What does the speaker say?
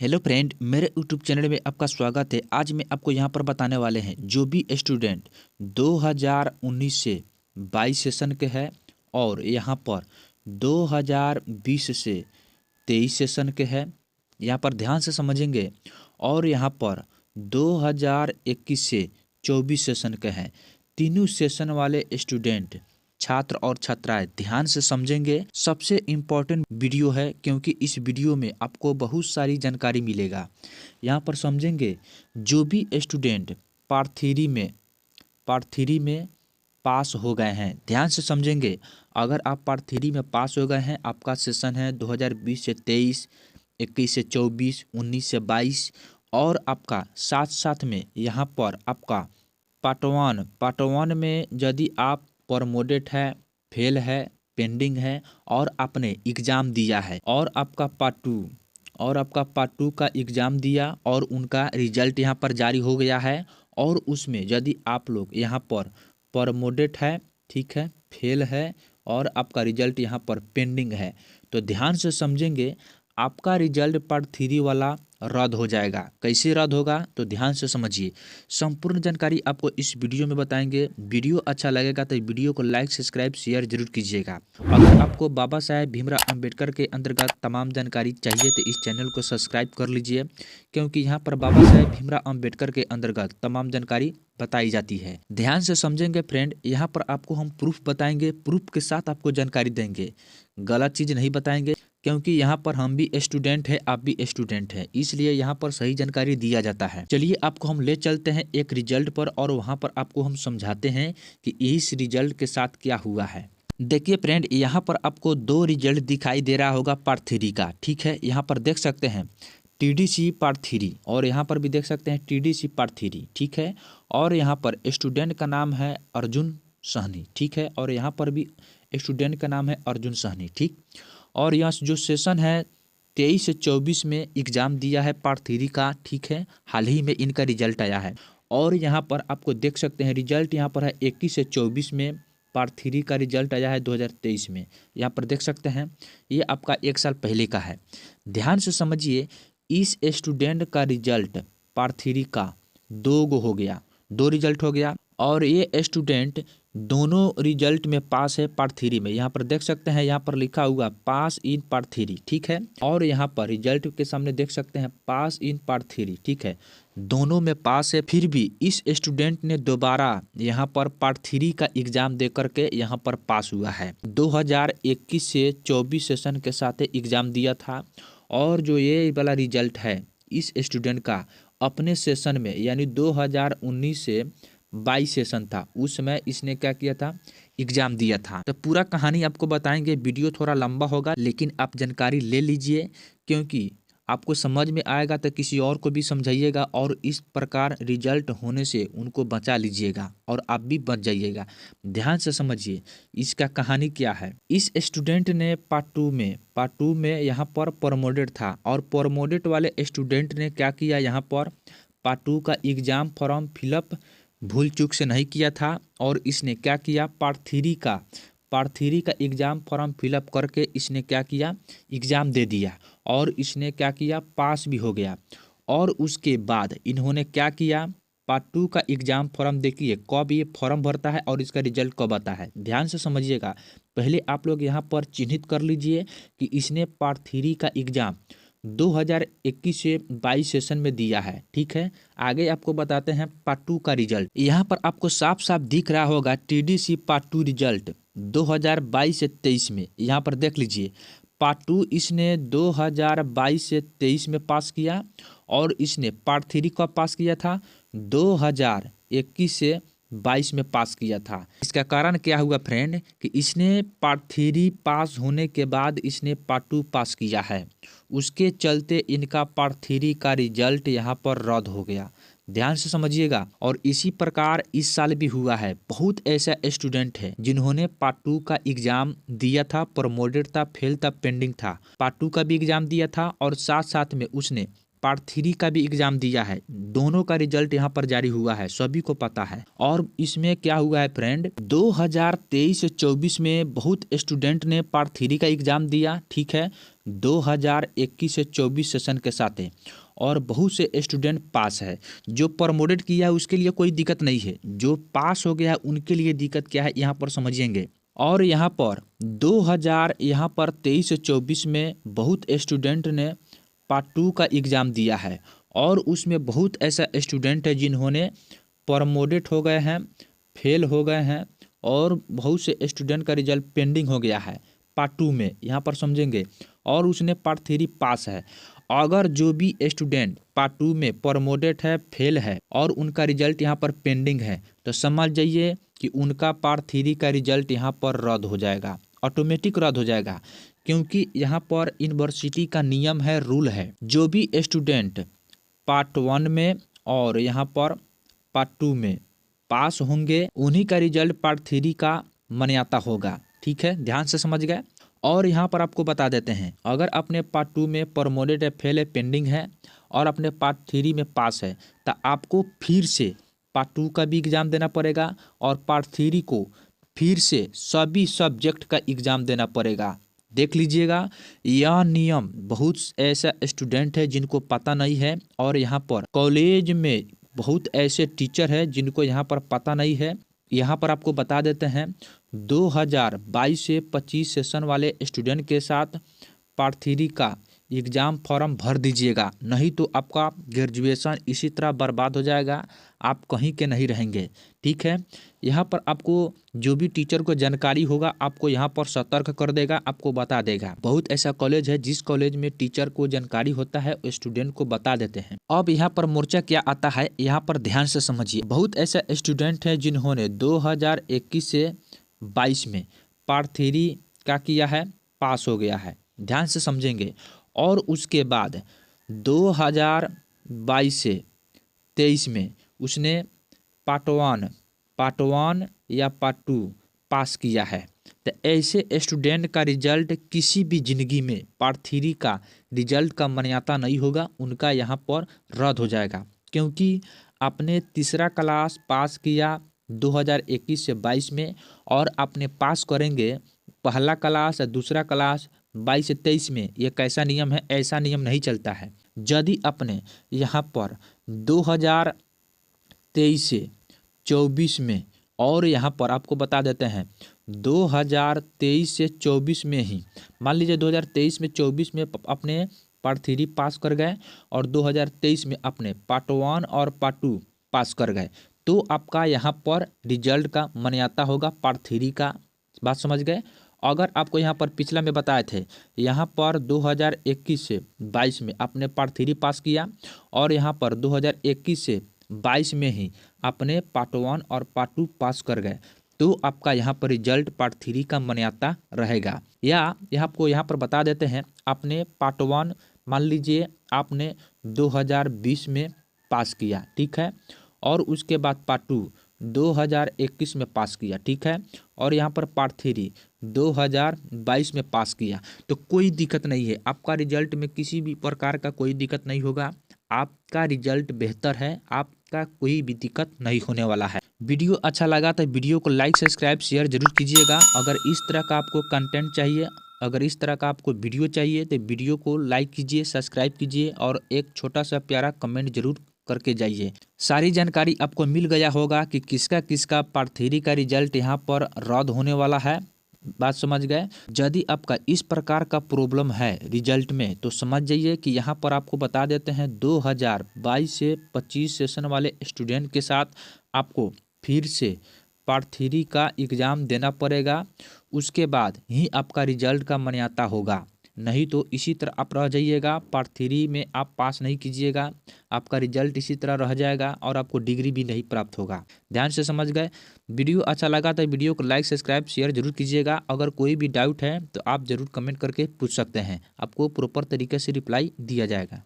Hello friend, मेरे YouTube channel में आपका स्वागत है। आज मैं आपको यहाँ पर बताने वाले हैं जो भी स्टूडेंट 2019 से 22 सेशन के हैं और यहाँ पर 2020 से 23 सेशन के हैं, यहाँ पर ध्यान से समझेंगे। और यहाँ पर 2021 से 24 सेशन के हैं। तीनों सेशन वाले स्टूडेंट छात्र और छात्राएं ध्यान से समझेंगे। सबसे इम्पोर्टेंट वीडियो है क्योंकि इस वीडियो में आपको बहुत सारी जानकारी मिलेगा। यहाँ पर समझेंगे जो भी स्टूडेंट पार्ट 3 में पास हो गए हैं, ध्यान से समझेंगे। अगर आप पार्ट 3 में पास हो गए हैं, आपका सेशन है 2020 से 23, 21 से 24, 19 से 22 और आपका साथ साथ में यहाँ पर आपका पार्ट 1 में यदि आप प्रमोडेड है, फेल है, पेंडिंग है और आपने एग्ज़ाम दिया है और आपका पार्ट 2 का एग्ज़ाम दिया और उनका रिजल्ट यहाँ पर जारी हो गया है और उसमें यदि आप लोग यहाँ पर प्रमोडेड है, ठीक है, फेल है और आपका रिजल्ट यहाँ पर पेंडिंग है, तो ध्यान से समझेंगे। आपका रिजल्ट पार्ट 3 वाला रद्द हो जाएगा। कैसे रद्द होगा तो ध्यान से समझिए। संपूर्ण जानकारी आपको इस वीडियो में बताएंगे। वीडियो अच्छा लगेगा तो वीडियो को लाइक, सब्सक्राइब, शेयर जरूर कीजिएगा। अगर आपको बाबा साहेब भीमराव अंबेडकर के अंतर्गत तमाम जानकारी चाहिए तो इस चैनल को सब्सक्राइब कर लीजिए, क्योंकि यहाँ पर बाबा साहेब भीमराव अंबेडकर के अंतर्गत तमाम जानकारी बताई जाती है। ध्यान से समझेंगे फ्रेंड। यहाँ पर आपको हम प्रूफ बताएंगे, प्रूफ के साथ आपको जानकारी देंगे, गलत चीज़ नहीं बताएंगे, क्योंकि यहाँ पर हम भी स्टूडेंट हैं, आप भी स्टूडेंट हैं, इसलिए यहाँ पर सही जानकारी दिया जाता है। चलिए आपको हम ले चलते हैं एक रिजल्ट पर और वहाँ पर आपको हम समझाते हैं कि इस रिजल्ट के साथ क्या हुआ है। देखिए फ्रेंड, यहाँ पर आपको 2 रिजल्ट दिखाई दे रहा होगा पार्ट 3 का, ठीक है। यहाँ पर देख सकते हैं TDC पार्ट 3 और यहाँ पर भी देख सकते हैं TDC पार्ट 3, ठीक है। और यहाँ पर स्टूडेंट का नाम है अर्जुन सहनी, ठीक है। और यहाँ पर भी स्टूडेंट का नाम है अर्जुन सहनी, ठीक। और यहाँ जो सेशन है 23 से 24 में एग्ज़ाम दिया है पार्ट 3 का, ठीक है। हाल ही में इनका रिजल्ट आया है और यहाँ पर आपको देख सकते हैं रिजल्ट यहाँ पर है 21 से 24 में पार्ट 3 का रिजल्ट आया है 2023 में। यहाँ पर देख सकते हैं ये आपका 1 साल पहले का है। ध्यान से समझिए, इस स्टूडेंट का रिजल्ट पार्ट 3 का 2 गो हो गया, 2 रिजल्ट हो गया और ये स्टूडेंट दोनों रिजल्ट में पास है पार्ट 3 में। यहाँ पर देख सकते हैं, यहाँ पर लिखा हुआ पास इन पार्ट 3, ठीक है। और यहाँ पर रिजल्ट के सामने देख सकते हैं पास इन पार्ट 3, ठीक है। दोनों में पास है। फिर भी इस स्टूडेंट ने दोबारा यहाँ पर पार्ट 3 का एग्ज़ाम दे करके यहाँ पर पास हुआ है। 2021 से 24 सेशन के साथ एग्ज़ाम दिया था और जो ये वाला रिजल्ट है इस स्टूडेंट का अपने सेशन में, यानी 2019 से 22 सेशन था, उस समय इसने क्या किया था, एग्जाम दिया था। तो पूरा कहानी आपको बताएंगे। वीडियो थोड़ा लंबा होगा लेकिन आप जानकारी ले लीजिए, क्योंकि आपको समझ में आएगा तो किसी और को भी समझाइएगा और इस प्रकार रिजल्ट होने से उनको बचा लीजिएगा और आप भी बच जाइएगा। ध्यान से समझिए इसका कहानी क्या है। इस स्टूडेंट ने पार्ट 2 में यहाँ पर प्रमोडेड था और प्रमोडेड वाले स्टूडेंट ने क्या किया, यहाँ पर पार्ट 2 का एग्ज़ाम फॉर्म फिलअप भूल चूक से नहीं किया था और इसने क्या किया, पार्ट 3 का एग्ज़ाम फॉर्म फिलअप करके इसने क्या किया, एग्ज़ाम दे दिया और इसने क्या किया, पास भी हो गया। और उसके बाद इन्होंने क्या किया, पार्ट 2 का एग्ज़ाम फॉर्म देखिए कब ये फॉर्म भरता है और इसका रिजल्ट कब आता है। ध्यान से समझिएगा। पहले आप लोग यहाँ पर चिन्हित कर लीजिए कि इसने पार्ट 3 का एग्ज़ाम 2021 से 22 सेशन में दिया है, ठीक है। आगे आपको बताते हैं पार्ट 2 का रिजल्ट। यहाँ पर आपको साफ साफ दिख रहा होगा TDC पार्ट 2 रिजल्ट 2022 से 23 में। यहाँ पर देख लीजिए पार्ट 2 इसने 2022 से 23 में पास किया और इसने पार्ट 3 कब पास किया था, 2021 से 22 में पास किया था। इसका कारण क्या हुआ फ्रेंड कि इसने पार्ट 3 पास होने के बाद इसने पार्ट 2 पास किया है, उसके चलते इनका पार्ट 3 का रिजल्ट यहाँ पर रद्द हो गया। ध्यान से समझिएगा। और इसी प्रकार इस साल भी हुआ है। बहुत ऐसा स्टूडेंट है जिन्होंने पार्ट 2 का एग्जाम दिया था, प्रमोडेड था, फेल था, पेंडिंग था, पार्ट 2 का भी एग्जाम दिया था और साथ साथ में उसने पार्ट 3 का भी एग्जाम दिया है, दोनों का रिजल्ट यहाँ पर जारी हुआ है, सभी को पता है। और इसमें क्या हुआ है फ्रेंड, 2023 से 24 में बहुत स्टूडेंट ने पार्ट 3 का एग्जाम दिया, ठीक है, 2021 से 24 सेशन के साथ है, और बहुत से स्टूडेंट पास है। जो प्रमोटेड किया है उसके लिए कोई दिक्कत नहीं है, जो पास हो गया है उनके लिए दिक्कत क्या है यहाँ पर समझेंगे। और यहाँ पर 2023 से 24 में बहुत स्टूडेंट ने पार्ट 2 का एग्ज़ाम दिया है, और उसमें बहुत ऐसा स्टूडेंट है जिन्होंने प्रमोटेड हो गए हैं, फेल हो गए हैं, और बहुत से स्टूडेंट का रिजल्ट पेंडिंग हो गया है पार्ट 2 में, यहाँ पर समझेंगे, और उसने पार्ट 3 पास है। अगर जो भी स्टूडेंट पार्ट 2 में प्रमोटेड है, फेल है, और उनका रिजल्ट यहाँ पर पेंडिंग है, तो समझ जाइए कि उनका पार्ट 3 का रिजल्ट यहाँ पर रद्द हो जाएगा, ऑटोमेटिक रद्द हो जाएगा। क्योंकि यहाँ पर यूनिवर्सिटी का नियम है, रूल है, जो भी स्टूडेंट पार्ट 1 में और यहाँ पर पार्ट 2 में पास होंगे उन्हीं का रिजल्ट पार्ट 3 का मान्यता होगा, ठीक है, ध्यान से समझ गए। और यहाँ पर आपको बता देते हैं, अगर अपने पार्ट 2 में प्रमोटेड है, फेल है, पेंडिंग है, और अपने पार्ट 3 में पास है, तो आपको फिर से पार्ट 2 का भी एग्ज़ाम देना पड़ेगा, और पार्ट 3 को फिर से सभी सब्जेक्ट का एग्ज़ाम देना पड़ेगा। देख लीजिएगा, यह नियम बहुत ऐसा स्टूडेंट है जिनको पता नहीं है, और यहाँ पर कॉलेज में बहुत ऐसे टीचर हैं जिनको यहाँ पर पता नहीं है। यहाँ पर आपको बता देते हैं, 2022 से 25 सेशन वाले स्टूडेंट के साथ पार्ट 3 का एग्ज़ाम फॉर्म भर दीजिएगा, नहीं तो आपका ग्रेजुएशन इसी तरह बर्बाद हो जाएगा, आप कहीं के नहीं रहेंगे, ठीक है। यहाँ पर आपको जो भी टीचर को जानकारी होगा आपको यहाँ पर सतर्क कर देगा, आपको बता देगा। बहुत ऐसा कॉलेज है जिस कॉलेज में टीचर को जानकारी होता है, स्टूडेंट को बता देते हैं। अब यहाँ पर मोर्चा क्या आता है, यहाँ पर ध्यान से समझिए। बहुत ऐसा स्टूडेंट है जिन्होंने 2021 से 22 में पार्ट 3 का किया है, पास हो गया है, ध्यान से समझेंगे। और उसके बाद 2022 से 23 में उसने पार्ट 1 या पार्ट 2 पास किया है, तो ऐसे स्टूडेंट का रिजल्ट किसी भी ज़िंदगी में पार्ट 3 का रिजल्ट का मान्यता नहीं होगा, उनका यहाँ पर रद्द हो जाएगा। क्योंकि आपने तीसरा क्लास पास किया 2021 से 22 में, और आपने पास करेंगे पहला क्लास या दूसरा क्लास 22 से 23 में, ये कैसा नियम है, ऐसा नियम नहीं चलता है। यदि आपने यहाँ पर 2023 से 24 में, और यहाँ पर आपको बता देते हैं 2023 से 24 में ही, मान लीजिए 2023 में 24 में अपने पार्ट 3 पास कर गए, और 2023 में अपने पार्ट 1 और पार्ट 2 पास कर गए, तो आपका यहाँ पर रिजल्ट का मान्यता होगा पार्ट 3 का। बात समझ गए। अगर आपको यहाँ पर पिछला में बताए थे, यहाँ पर 2021 से 22 में आपने पार्ट 3 पास किया, और यहाँ पर 2021 से 22 में ही आपने पार्ट 1 और पार्ट 2 पास कर गए, तो आपका यहाँ पर रिजल्ट पार्ट 3 का मान्यता रहेगा। या यह आपको यहाँ पर बता देते हैं, आपने पार्ट 1 मान लीजिए आपने 2020 में पास किया, ठीक है, और उसके बाद पार्ट 2 2021 में पास किया, ठीक है, और यहाँ पर पार्ट 3 2022 में पास किया, तो कोई दिक्कत नहीं है, आपका रिजल्ट में किसी भी प्रकार का कोई दिक्कत नहीं होगा, आपका रिजल्ट बेहतर है, आपका कोई भी दिक्कत नहीं होने वाला है। वीडियो अच्छा लगा तो वीडियो को लाइक, सब्सक्राइब, शेयर जरूर कीजिएगा। अगर इस तरह का आपको कंटेंट चाहिए, अगर इस तरह का आपको वीडियो चाहिए, तो वीडियो को लाइक कीजिए, सब्सक्राइब कीजिए, और एक छोटा सा प्यारा कमेंट जरूर करके जाइए। सारी जानकारी आपको मिल गया होगा कि किसका किसका पार्ट 3 का रिजल्ट यहाँ पर रद्द होने वाला है। बात समझ गए। यदि आपका इस प्रकार का प्रॉब्लम है रिजल्ट में, तो समझ जाइए कि यहाँ पर आपको बता देते हैं 2022 से 25 सेशन वाले स्टूडेंट के साथ आपको फिर से पार्ट 3 का एग्ज़ाम देना पड़ेगा, उसके बाद ही आपका रिजल्ट का मान्यता होगा। नहीं तो इसी तरह आप रह जाइएगा, पार्ट 3 में आप पास नहीं कीजिएगा, आपका रिजल्ट इसी तरह रह जाएगा और आपको डिग्री भी नहीं प्राप्त होगा। ध्यान से समझ गए। वीडियो अच्छा लगा तो वीडियो को लाइक, सब्सक्राइब, शेयर जरूर कीजिएगा। अगर कोई भी डाउट है तो आप ज़रूर कमेंट करके पूछ सकते हैं, आपको प्रॉपर तरीके से रिप्लाई दिया जाएगा।